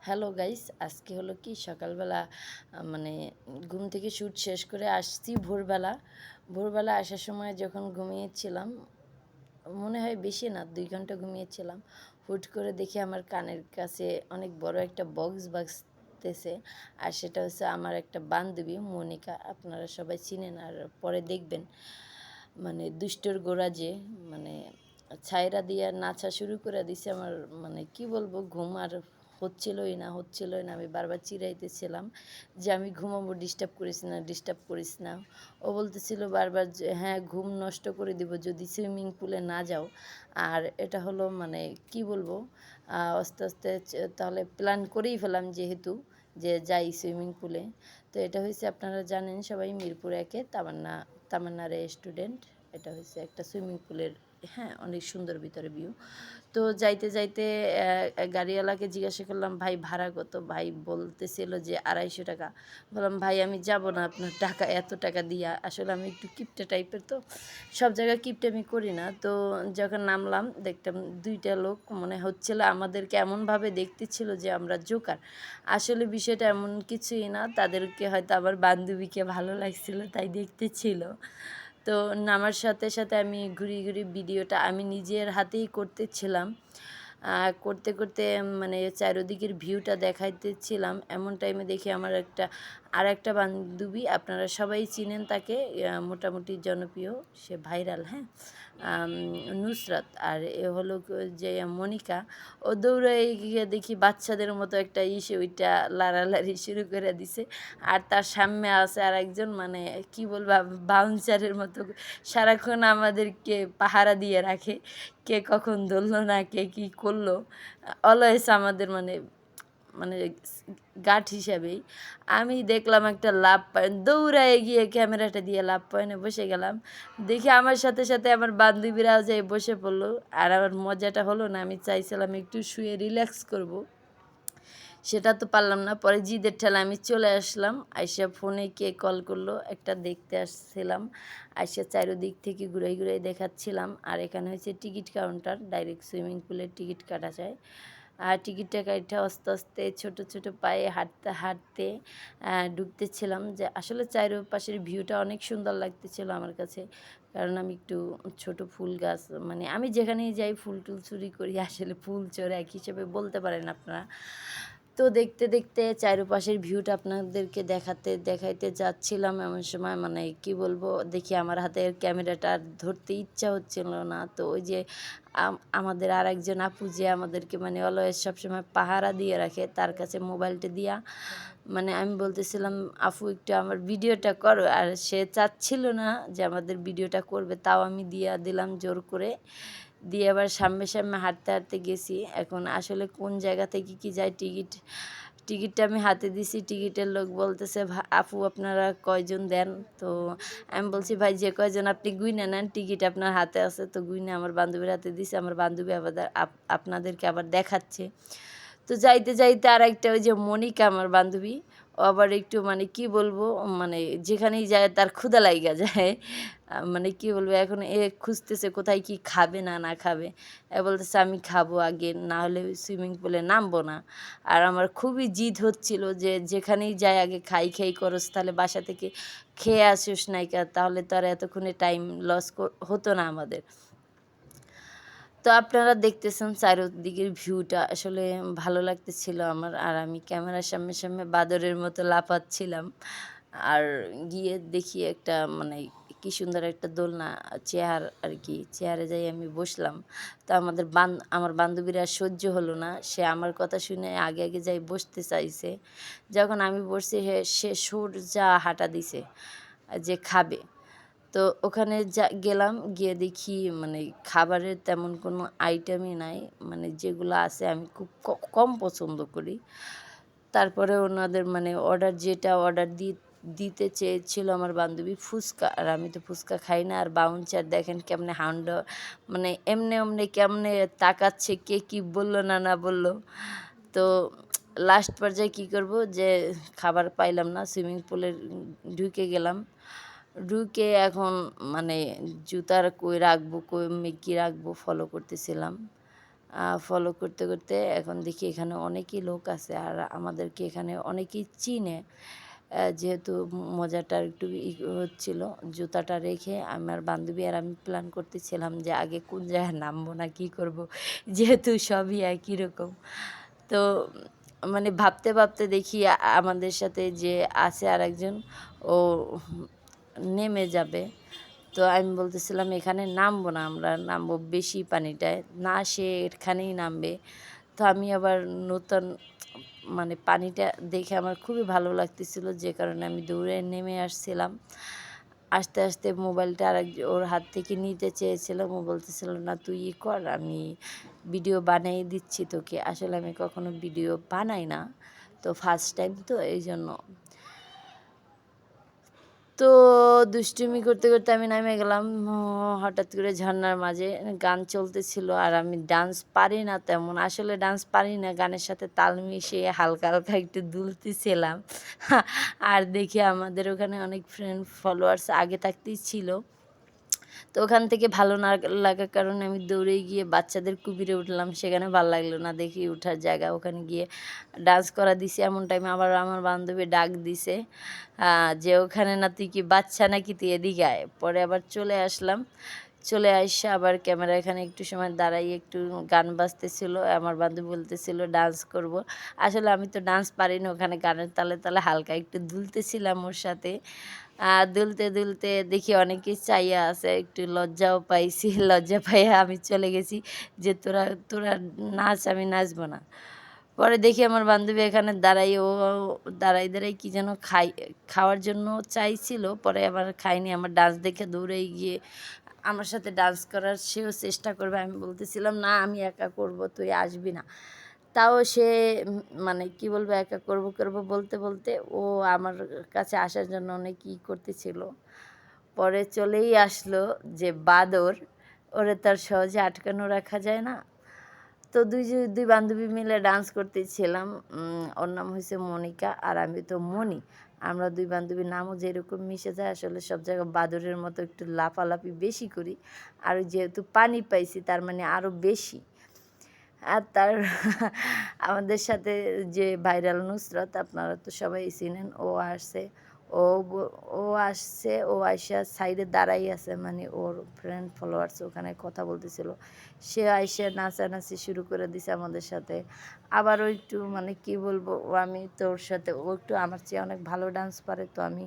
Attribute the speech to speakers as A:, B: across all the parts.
A: Hello guys, আজকে হলো কি সকালবেলা মানে ঘুম থেকে শ্যুট শেষ করে আসছি ভোরবেলা আসার সময় যখন ঘুমিয়েছিলাম, মনে হয় বেশি না 2 ঘন্টা ঘুমিয়েছিলাম। হুট করে দেখি আমার কানের কাছে অনেক বড় একটা বক্স বাজতেছে। আর সেটা হচ্ছে আমার একটা বান্ধবী মনিকা, আপনারা সবাই চিনেন আর পরে দেখবেন। মানে দুষ্টর গোড়া যে মানে ছাইরা দিয়া নাচা শুরু করে দিছে আমার, মানে কি বলবো, ঘুম আর হচ্ছিলই না। আমি বারবার চিরাইতেছিলাম যে আমি ঘুমাবো, ডিস্টার্ব করিস না। ও বলতেছিল বারবার যে হ্যাঁ, ঘুম নষ্ট করে দিব যদি সুইমিং পুলে না যাও। আর এটা হলো মানে কি বলবো, আস্তে আস্তে তাহলে প্ল্যান করেই ফেলাম যেহেতু যে যাই সুইমিং পুলে। তো এটা হয়েছে, আপনারা জানেন সবাই, মিরপুর একে তামান্না রেস্টুরেন্ট। এটা হচ্ছে একটা সুইমিং পুলের, হ্যাঁ, অনেক সুন্দর ভিতরে ভিউ। তো যাইতে যাইতে গাড়িওয়ালাকে জিজ্ঞাসা করলাম, ভাই ভাড়া কত? ভাই বলতেছিল যে 250 টাকা। বললাম, ভাই আমি যাব না আপনার টাকা, এত টাকা দিয়া। আসলে আমি একটু কিপটে টাইপের, তো সব জায়গায় কিপটেমি করি না। তো যখন নামলাম দেখতাম 2টা লোক মনে হচ্ছিল আমাদেরকে এমনভাবে দেখতেছিল যে আমরা জোকার। আসলে বিষয়টা এমন কিছুই না, তাদেরকে হয়তো আমার বান্ধবীকে ভালো লাগছিল তাই দেখতেছিল। তো নামার সাথে সাথে আমি ঘুরি ভিডিওটা আমি নিজের হাতেই করতেছিলাম। করতে করতে মানে চারিদিকের ভিউটা দেখাইতেছিলাম। এমন টাইমে দেখি আমার আরেকটা বান্ধবী, আপনারা সবাই চিনেন তাকে, মোটামুটি জনপ্রিয়, সে ভাইরাল, হ্যাঁ, নুসরাত। আর এ হলো যে মনিকা। ও দৌড়ে গিয়ে দেখি বাচ্চাদের মতো একটা ইসে ওইটা লাড়ালাড়ি শুরু করে দিছে। আর তার সামনে আছে আর একজন, মানে কি বলবো, বাউন্সারের মতো সারাক্ষণ আমাদেরকে পাহারা দিয়ে রাখে, কে কখন ধরলো না, কে কী করলো, অলওয়েজ আমাদের মানে মানে গার্ড হিসাবেই। আমি দেখলাম একটা লাভ পয়েন্ট, দৌড়ায় গিয়ে ক্যামেরাটা দিয়ে লাভ পয়েন্টে বসে গেলাম। দেখি আমার সাথে সাথে আমার বান্ধবীরাও যাই বসে পড়লো। আর আমার মজাটা হলো না, আমি চাইছিলাম একটু শুয়ে রিল্যাক্স করব, সেটা তো পারলাম না। পরে জিদের ঠেলা আমি চলে আসলাম। আইসা ফোনে কে কল করলো একটা দেখতে আসছিলাম। আইসা চারিদিক থেকে ঘুরাই দেখাচ্ছিলাম। আর এখানে হচ্ছে টিকিট কাউন্টার, ডাইরেক্ট সুইমিং পুলের টিকিট কাটা যায়। আর টিকিটটা কাইটা আস্তে আস্তে ছোট পায়ে হাঁটতে ঢুকতেছিলাম। যে আসলে চারপাশের ভিউটা অনেক সুন্দর লাগতেছিল আমার কাছে। কারণ আমি একটু ছোট ফুল গাছ, মানে আমি যেখানেই যাই ফুল টুল চুরি করি, আসলে ফুল চোর এক হিসেবে বলতে পারেন আপনারা। তো দেখতে দেখতে চারপাশের ভিউটা আপনাদেরকে দেখাইতে যাচ্ছিলাম। এমন সময় মানে কি বলবো, দেখি আমার হাতের ক্যামেরাটা আর ধরতে ইচ্ছা হচ্ছিল না। তো ওই যে আমাদের আর একজন আপু যে আমাদেরকে মানে অলওয়েজ সবসময় পাহারা দিয়ে রাখে, তার কাছে মোবাইলটা দিয়া মানে আমি বলতেছিলাম, আপু একটু আমার ভিডিওটা করো। আর সে চাচ্ছিল না যে আমাদের ভিডিওটা করবে, তাও আমি দিয়া দিলাম জোর করে। দিয়ে আবার সামনে হাঁটতে গেছি। এখন আসলে কোন জায়গা থেকে কি যায়, টিকিটটা আমি হাতে দিছি। টিকিটের লোক বলতেছে, আপু আপনারা কয়জন দেন? তো আমি বলছি, ভাই যে কয়জন আপনি গুইনা নেন, টিকিট আপনার হাতে আছে। তো গুইনা আমার বান্ধবীর হাতে দিছে। আমার বান্ধবী আবার আপনাদেরকে আবার দেখাচ্ছে। তো যাইতে আর একটা ওই যে মনিকা আমার বান্ধবী, ও আবার একটু মানে কি বলবো, মানে যেখানেই যায় তার ক্ষুধা লাইগা যায়। মানে কি বলবো, এখন এ খুঁজতেছে কোথায় কি খাবে না খাবে। এ বলতেছে আমি খাবো আগে, না হলে সুইমিং পুলে নামবো না। আর আমার খুবই জিদ হচ্ছিল যে যেখানেই যাই আগে খাই করস, তাহলে বাসা থেকে খেয়ে আসিস নাইকা, তাহলে তো আর এতক্ষণে টাইম লস হতো না আমাদের। তো আপনারা দেখতেছেন চারিদিকের ভিউটা আসলে ভালো লাগতেছিল আমার। আর আমি ক্যামেরার সামনে বাদরের মতো লাফাচ্ছিলাম। আর গিয়ে দেখি একটা মানে কি সুন্দর একটা দোলনা, চেয়ার আর কি, চেয়ারে যাই আমি বসলাম। তো আমার বান্ধবীর আর সহ্য হলো না, সে আমার কথা শুনে আগে যাই বসতে চাইছে। যখন আমি বসছি সে সোজা হাঁটা দিছে যে খাবে। তো ওখানে গেলাম, গিয়ে দেখি মানে খাবারের তেমন কোনো আইটেমই নাই। মানে যেগুলো আছে আমি খুব কম পছন্দ করি। তারপরে ওনাদের মানে যেটা অর্ডার দিতে চেয়েছিল আমার বান্ধবী, ফুচকা। আর আমি তো ফুচকা খাই না। আর বাউন্সার দেখেন কেমনে মানে এমনি কেমনে তাকাচ্ছে, কে কি বললো না বললো। তো লাস্ট পর্যায়ে কী করব, যে খাবার পাইলাম না, সুইমিং পুলে ঢুকে গেলাম। ঢুকে এখন মানে জুতার কই রাখবো, কই কী রাখবো ফলো করতেছিলাম। ফলো করতে করতে এখন দেখি এখানে অনেকই লোক আছে, আর আমাদেরকে এখানে অনেকেই চিনে। যেহেতু মজাটা একটু হচ্ছিল, জুতাটা রেখে আমার বান্ধবী আর আমি প্ল্যান করতেছিলাম যে আগে কোন জায়গায় নামবো না কী করব, যেহেতু সবই একই রকম। তো মানে ভাবতে ভাবতে দেখি আমাদের সাথে যে আছে আরেকজন, ও নেমে যাবে। তো আমি বলতেছিলাম এখানে নামবো না, আমরা নামবো বেশি পানিটায়, না সে এখানেই নামবে। তো আমি আবার নূতন মানে পানিটা দেখে আমার খুবই ভালো লাগতেছিল, যে কারণে আমি দৌড়ে নেমে আসছিলাম। আস্তে আস্তে মোবাইলটা ওর হাত থেকে নিতে চেয়েছিলাম, ও বলতেছিল না তুই কর, আমি ভিডিও বানিয়ে দিচ্ছি তোকে। আসলে আমি কখনো ভিডিও বানাই না, তো ফার্স্ট টাইম, তো এই জন্য। তো দুষ্টুমি করতে করতে আমি নেমে গেলাম। হঠাৎ করে ঝর্ণার মাঝে গান চলতেছিল, আর আমি ডান্স পারি না তেমন, আসলে ডান্স পারি না, গানের সাথে তাল মিশিয়ে হালকা হালকা একটু দুলতেছিলাম। আর দেখি আমাদের ওখানে অনেক ফ্রেন্ড ফলোয়ার্স আগে থাকতেই ছিল। তো ওখান থেকে ভালো না লাগার কারণে আমি দৌড়ে গিয়ে বাচ্চাদের কুবিরে উঠলাম, সেখানে ভালো লাগলো না দেখি উঠার জায়গা, ওখানে গিয়ে ডান্স করা দিছি। এমন টাইমে আবার আমার বান্ধবী ডাক দিছে যে ওখানে না তুই কি বাচ্চা নাকি, তুই এদিকে আয়। পরে আবার চলে আসলাম, চলে আসে আবার ক্যামেরা এখানে একটু সময় দাঁড়াই, একটু গান বাজতেছিল, আমার বান্ধবী বলতেছিল ডান্স করব। আসলে আমি তো ডান্স পারি না, ওখানে গানের তালে তালে হালকা একটু দুলতেছিলাম ওর সাথে। দুলতে দুলতে দেখি অনেকেই চাইয়া আছে, একটু লজ্জাও পাইছি। লজ্জা পাইয়া আমি চলে গেছি যে তোরা তোরা নাচ, আমি নাচবো না। পরে দেখি আমার বান্ধবী এখানে দাঁড়াই, ও দাঁড়াই দাঁড়াই কী যেন খাওয়ার জন্য চাইছিল, পরে আবার খাইনি। আমার ডান্স দেখে দৌড়ে গিয়ে আমার সাথে ডান্স করার সেও চেষ্টা করবে, আমি বলতেছিলাম না আমি একা করব, তুই আসবি না। তাও সে মানে কি বলবো, একা করব করব বলতে বলতে ও আমার কাছে আসার জন্য অনেক করতেছিল। পরে চলেই আসলো যে বাদর, ওরে তার সহজে আটকানো রাখা যায় না। তো দুই বান্ধবী মিলে ডান্স করতেছিলাম। ওর নাম হয়েছে মনিকা, আর আমি তো মনি। আমরা দুই বান্ধবীর নামও যেরকম মিশে যায়, আসলে সব জায়গায় বাদরের মতো একটু লাফালাফি বেশি করি। আর যেহেতু পানি পাইছি তার মানে আরও বেশি। আর তার আমাদের সাথে যে ভাইরাল নুসরাত, আপনারা তো সবাই চিনেন, ও আসছে। ও আসছে, ও আইসা সাইডে দাঁড়াই আছে, মানে ওর ফ্রেন্ড ফলোয়ার্স ওখানে কথা বলতেছিল। সে আইসা নাচানাচি শুরু করে দিছে আমাদের সাথে। আবারও একটু মানে কি বলবো, আমি তো ওর সাথে, ও একটু আমার চেয়ে অনেক ভালো ডান্স পারে, তো আমি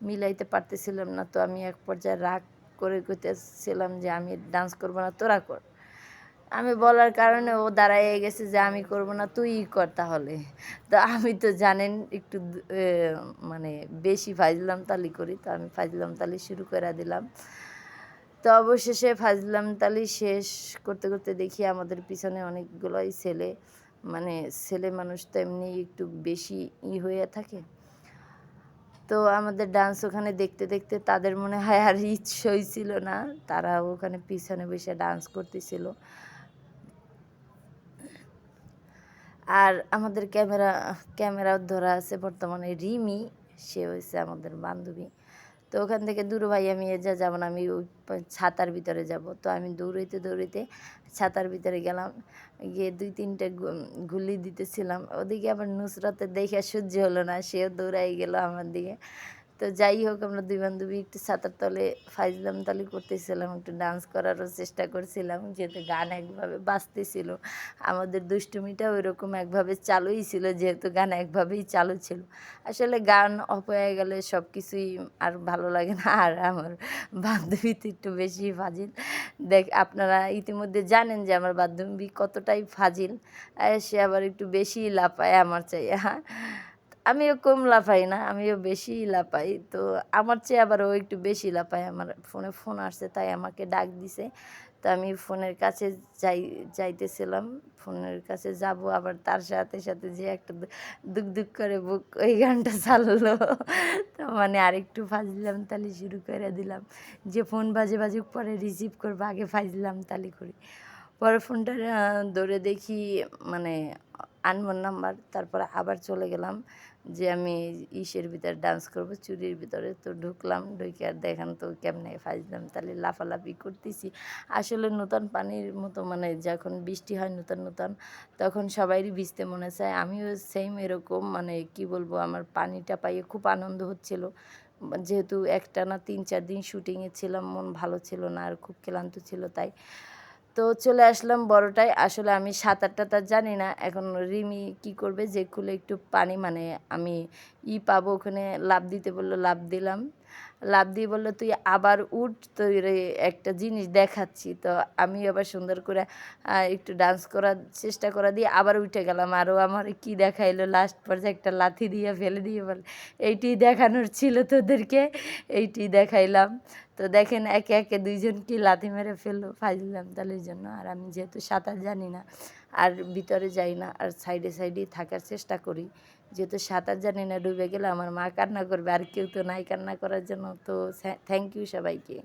A: মিলাইতে পারতেছিলাম না। তো আমি এক পর্যায়ে রাগ করে কইতেছিলাম যে আমি ডান্স করবো না, তোরা কর। আমি বলার কারণে ও দাঁড়ায় গেছে যে আমি করব না, তুইই কর তাহলে। তো আমি তো জানেন একটু মানে বেশি ফাজলাম তালি করি, তো আমি ফাজলাম তালি শুরু করে দিলাম। তো অবশেষে ফাজলাম তালি শেষ করতে করতে দেখি আমাদের পিছনে অনেকগুলোই ছেলে, মানে ছেলে মানুষ তো এমনি একটু বেশি হয়ে থাকে। তো আমাদের ডান্স ওখানে দেখতে দেখতে তাদের মনে হয় আর ইচ্ছাই ছিল না, তারা ওখানে পিছনে বসে ডান্স করতেছিল। আর আমাদের ক্যামেরাও ধরা আছে বর্তমানে রিমি, সে হয়েছে আমাদের বান্ধবী। তো ওখান থেকে দূর ভাই আমি যাবো না, আমি ওই ছাতার ভিতরে যাব। তো আমি দৌড়াইতে দৌড়াইতে ছাতার ভিতরে গেলাম, গিয়ে 2-3টে গুলি দিতেছিলাম। ওদিকে আবার নুসরাতের দেখে সহ্য হলো না, সেও দৌড়াই গেল আমার দিকে। তো যাই হোক, আমরা দুই বান্ধবী একটু ছাতার তলে ফাইজলাম তালি করতেছিলাম, একটু ডান্স করারও চেষ্টা করছিলাম, যেহেতু গান একভাবে বাজতেছিল। আমাদের দুষ্টুমিটা ওইরকম একভাবে চালুই ছিল, যেহেতু গান একভাবেই চালু ছিল। আসলে গান অফ হয়ে গেলে সব কিছুই আর ভালো লাগে না। আর আমার বান্ধবী তো একটু বেশি ফাজিল। আপনারা ইতিমধ্যে জানেন যে আমার বান্ধবী কতটাই ফাজিল। সে আবার একটু বেশিই লাফায় আমার চাই। আমিও কম লাফাই না, আমিও বেশি লাফাই। তো আমার চেয়ে আবার ও একটু বেশি লাফায়। আমার ফোন আসছে, তাই আমাকে ডাক দিছে। তো আমি ফোনের কাছে যাইতেছিলাম, ফোনের কাছে যাব, আবার তার সাথে সাথে যে একটা দুক দুক করে বুক, ওই গানটা চাললো। তো মানে আরেকটু ফাজলাম তালি শুরু করে দিলাম, যে ফোন বাজে বাজুক পরে রিসিভ করবো, আগে ফাজলাম তালি করি। পরে ফোনটা ধরে দেখি মানে আননোন নাম্বার। তারপরে আবার চলে গেলাম যে আমি ইসের ভিতরে ডান্স করব, চুরির ভিতরে। তো ঢুকলাম, ঢুকে আর দেখেন তো কেমনে ফাইজলাম তাহলে লাফালাফি করতেছি। আসলে নূতন পানির মতো মানে যখন বৃষ্টি হয় নূতন, নূতন তখন সবারই ভিজতে মনে চায়। আমিও সেম এরকম মানে কি বলবো আমার পানিটা পাইয়ে খুব আনন্দ হচ্ছিল। যেহেতু একটানা ৩-৪ দিন শুটিংয়ে ছিলাম, মন ভালো ছিল না আর খুব ক্লান্ত ছিল তাই। তো চলে আসলাম বড়টায়। আসলে আমি সাঁতার-টাতার জানি না। এখন রিমি কি করবে যে খুলে একটু পানি মানে আমি পাবো ওখানে লাফ দিতে বলল, লাফ দিলাম। লাফ দিয়ে বলল, "তুই আবার উঠ, তোরে একটা জিনিস দেখাচ্ছি।" তো আমি আবার সুন্দর করে একটু ডান্স করার চেষ্টা করা দিয়ে আবার উঠে গেলাম। আর ও আমারে কি দেখাইলো লাস্ট পর্যায়ে একটা লাথি দিয়ে ফেলে দিয়ে বলে, "এইটিই দেখানোর ছিল তোদেরকে, এইটিই দেখাইলাম।" তো দেখেন একে, একে ২ জনকে লাথি মেরে ফেললো ফাইজলামতালির জন্য। আর আমি যেহেতু সাঁতার জানি না আর ভিতরে যাই না আর সাইডে, সাইডেই থাকার চেষ্টা করি। যেহেতু সাঁতার জানি না ডুবে গেলে আমার মা কান্না করবে আর কেউ তো নাই কান্না করার জন্য। তো থ্যাংক ইউ সবাইকে।